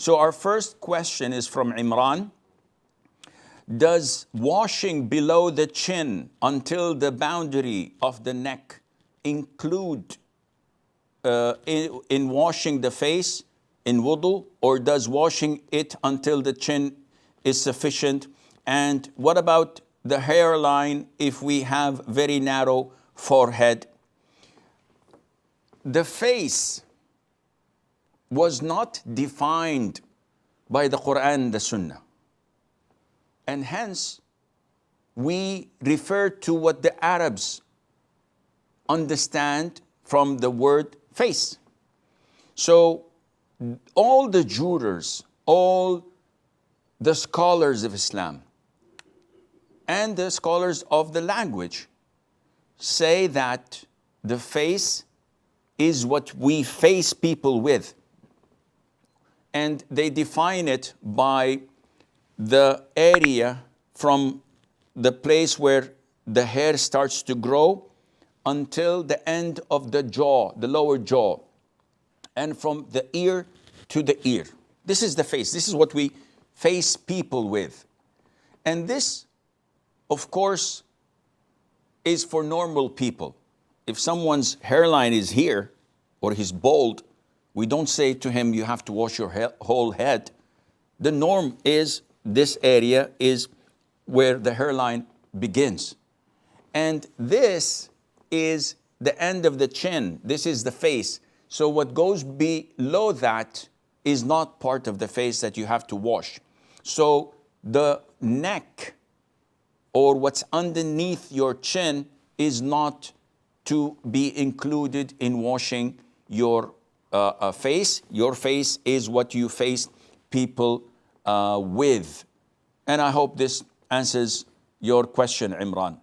So our first question is from Imran. Does washing below the chin until the boundary of the neck include in washing the face in wudu, or does washing it until the chin is sufficient? And what about the hairline if we have very narrow forehead? The face was not defined by the Quran and the Sunnah. And hence, we refer to what the Arabs understand from the word face. So, all the jurors, all the scholars of Islam, and the scholars of the language say that the face is what we face people with. And they define it by the area from the place where the hair starts to grow until the end of the jaw, the lower jaw, and from the ear to the ear. This is the face. This is what we face people with. And this, of course, is for normal people. If someone's hairline is here or he's bald, we don't say to him, you have to wash your whole head. The norm is this area is where the hairline begins. And this is the end of the chin. This is the face. So what goes below that is not part of the face that you have to wash. So the neck or what's underneath your chin is not to be included in washing your face. Your face is what you face people with. And I hope this answers your question, Imran.